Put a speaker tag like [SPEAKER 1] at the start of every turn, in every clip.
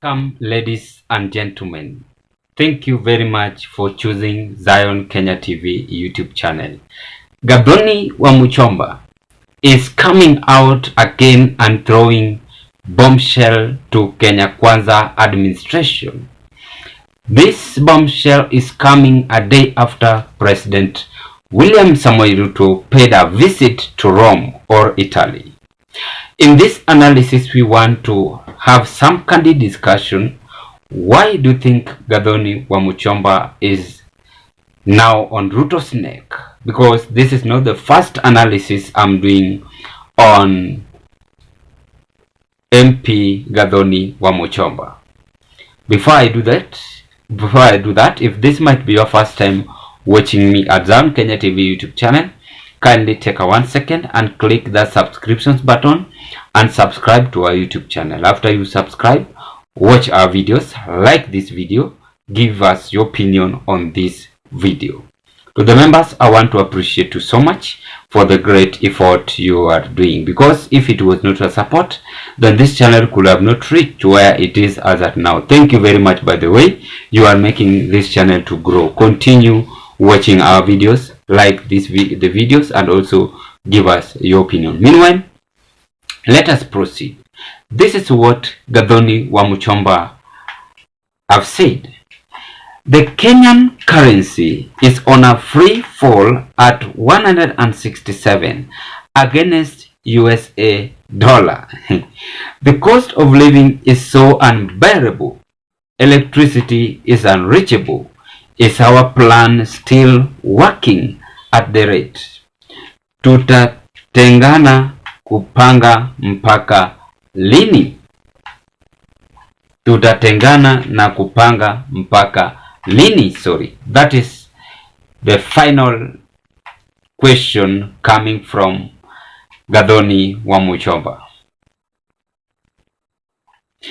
[SPEAKER 1] Welcome, ladies and gentlemen. Thank you very much for choosing Zion Kenya TV YouTube channel. Gathoni Wamuchomba is coming out again and throwing bombshell to Kenya Kwanza administration. This bombshell is coming a day after President William Samoei Ruto paid a visit to Rome or Italy. In this analysis, we want to have some candid discussion. Why do you think Gathoni Wamuchomba is now on Ruto's neck? Because this is not the first analysis I'm doing on MP Gathoni Wamuchomba. Before I do that, if this might be your first time watching me at Zion Kenya TV YouTube channel, kindly take a 1 second and click the subscriptions button and subscribe to our YouTube channel. After you subscribe, watch our videos, like this video, give us your opinion on this video. To the members, I want to appreciate you so much for the great effort you are doing, because if it was not your support, then this channel could have not reached where it is as at now. Thank you very much, by the way. You are making this channel to grow. Continue watching our videos, like the videos, and also give us your opinion. Meanwhile, let us proceed. This is what Gathoni Wamuchomba have said. The Kenyan currency is on a free fall at 167 against USA dollar. The cost of living is so unbearable. Electricity is unreachable. Is our plan still working at the rate? Tutatengana kupanga mpaka lini? Tutatengana na kupanga mpaka lini? Sorry, that is the final question coming from Gathoni Wamuchomba.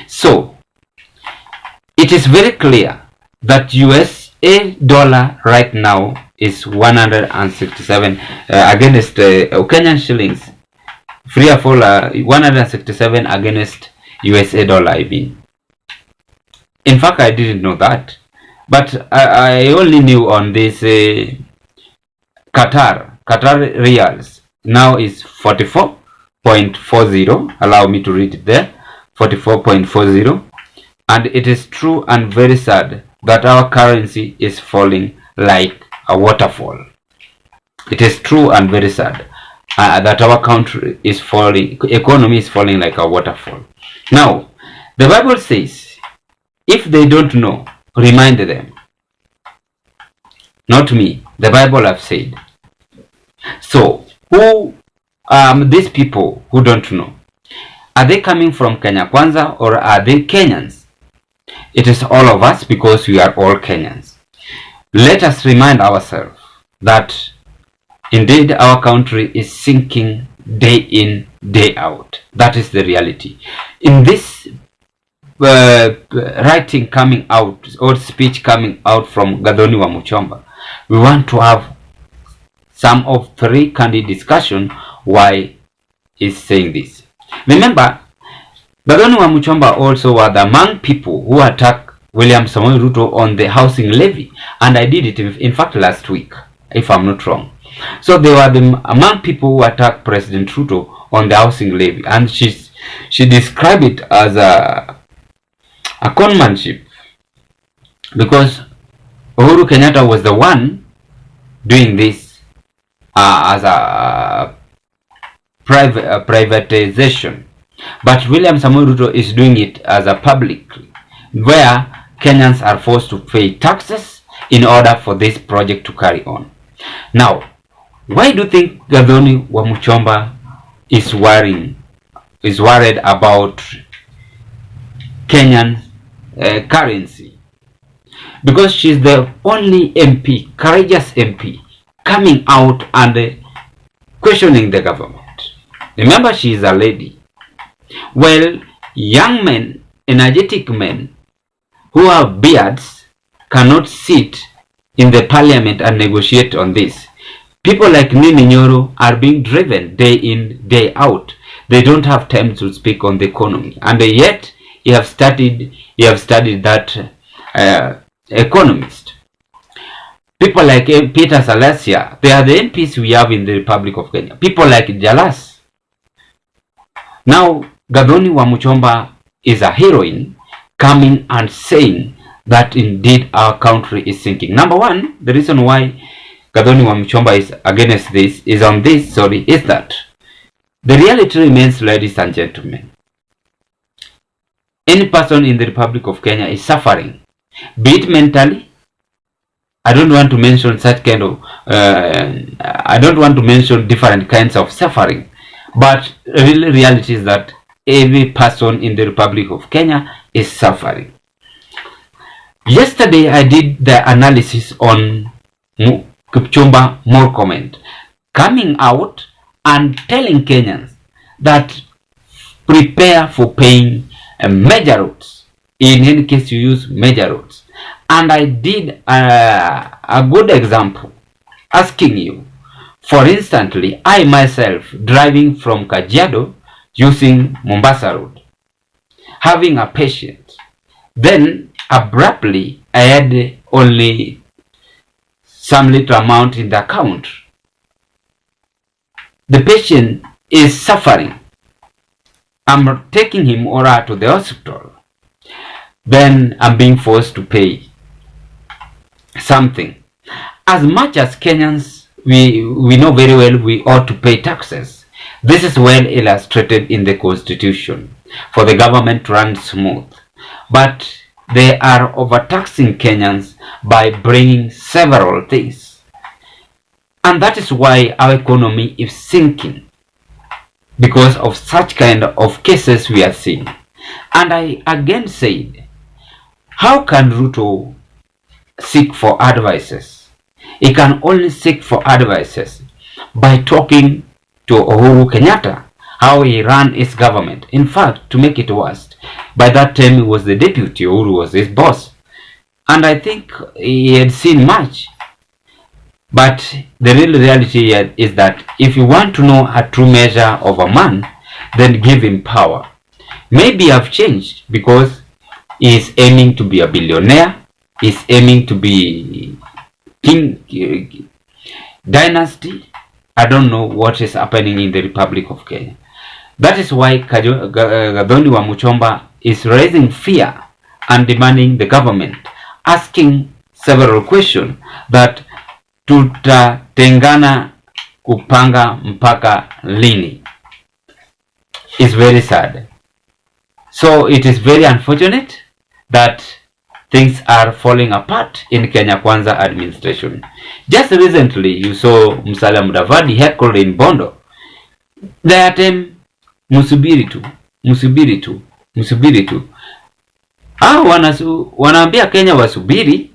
[SPEAKER 1] So it is very clear that USA dollar right now is 167 against Kenyan shillings. Free fall 167 against USA dollar, I mean. In fact, I didn't know that, but I only knew on this Qatar reals now is 44.40. Allow me to read it there, 44.40. And it is true and very sad that our currency is falling like a waterfall. It is true and very sad that our country is falling, economy is falling like a waterfall. Now, the Bible says, if they don't know, remind them. Not me, the Bible have said. So, who these people who don't know? Are they coming from Kenya Kwanza or are they Kenyans? It is all of us, because we are all Kenyans. Let us remind ourselves that indeed our country is sinking day in, day out. That is the reality. In this writing coming out, or speech coming out from Gathoni Wamuchomba, we want to have some of three candid discussion why he's saying this. Remember, Gathoni Wamuchomba also were among people who attacked William Samoei Ruto on the housing levy, and I did it in fact last week, if I'm not wrong. So they were among people who attacked President Ruto on the housing levy, and she described it as a conmanship, because Uhuru Kenyatta was the one doing this as a privatization, but William Samoei Ruto is doing it as a public, where Kenyans are forced to pay taxes in order for this project to carry on. Now, why do you think Gathoni Wamuchomba is worried about Kenyan currency? Because she's the only MP, courageous MP, coming out and questioning the government. Remember, she is a lady. Well, young men, energetic men who have beards cannot sit in the parliament and negotiate on this. People like Nini Nyoro are being driven day in, day out. They don't have time to speak on the economy. And yet, you have studied that economist. People like Peter Salasia, they are the MPs we have in the Republic of Kenya. People like Jalas. Now, Gathoni Wamuchomba is a heroine coming and saying that indeed our country is sinking. Number one, the reason why Gathoni Wamuchomba is against this, is that the reality remains, ladies and gentlemen. Any person in the Republic of Kenya is suffering, be it mentally. I don't want to mention such kind of, I don't want to mention different kinds of suffering, but really reality is that every person in the Republic of Kenya is suffering. Yesterday I did the analysis on Kipchumba Murkomen coming out and telling Kenyans that prepare for paying major roads. In any case, you use major roads. And I did a good example, asking you, for instance, I myself driving from Kajiado using Mombasa Road, having a patient. Then abruptly I had only some little amount in the account. The patient is suffering. I'm taking him or her to the hospital. Then I'm being forced to pay something. As much as Kenyans, we know very well we ought to pay taxes. This is well illustrated in the Constitution for the government to run smooth. But they are overtaxing Kenyans by bringing several things. And that is why our economy is sinking, because of such kind of cases we are seeing. And I again said, how can Ruto seek for advices? He can only seek for advices by talking to Uhuru Kenyatta, how he ran his government. In fact, to make it worse, by that time he was the deputy, Uhuru was his boss. And I think he had seen much. But the real reality is that if you want to know a true measure of a man, then give him power. Maybe I've changed because he is aiming to be a billionaire, he is aiming to be king, dynasty. I don't know what is happening in the Republic of Kenya. That is why Gathoni Wamuchomba is raising fear and demanding the government, asking several questions that tutatengana kupanga mpaka lini. Is very sad. So it is very unfortunate that things are falling apart in Kenya Kwanza administration. Just recently you saw Musalia Mudavadi heckled in Bondo. That musubiri tu. Wanaambia Kenya wasubiri.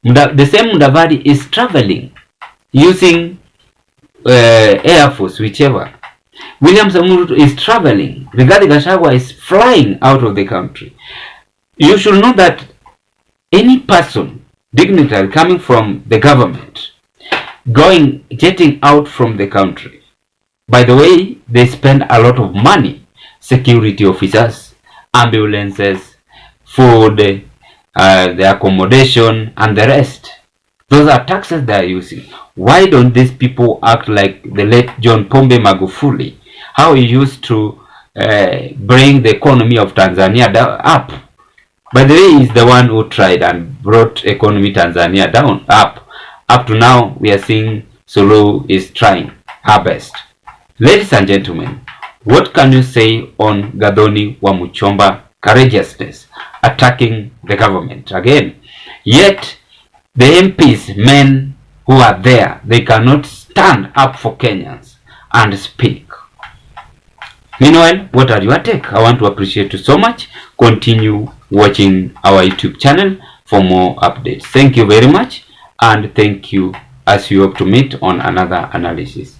[SPEAKER 1] The same Mudavadi is traveling using Air Force, whichever. William Samoei is traveling. Rigathi Gachagua is flying out of the country. You should know that any person, dignitary coming from the government, getting out from the country, by the way, they spend a lot of money, security officers, ambulances, food, the accommodation, and the rest. Those are taxes they are using. Why don't these people act like the late John Pombe Magufuli, how he used to bring the economy of Tanzania up? By the way, he's the one who tried and brought economy Tanzania up. Up to now, we are seeing Suluhu is trying her best. Ladies and gentlemen, what can you say on Gathoni Wamuchomba courageousness attacking the government again? Yet the MPs, men who are there, they cannot stand up for Kenyans and speak. Meanwhile, what are your take? I want to appreciate you so much. Continue watching our YouTube channel for more updates. Thank you very much, and thank you as you hope to meet on another analysis.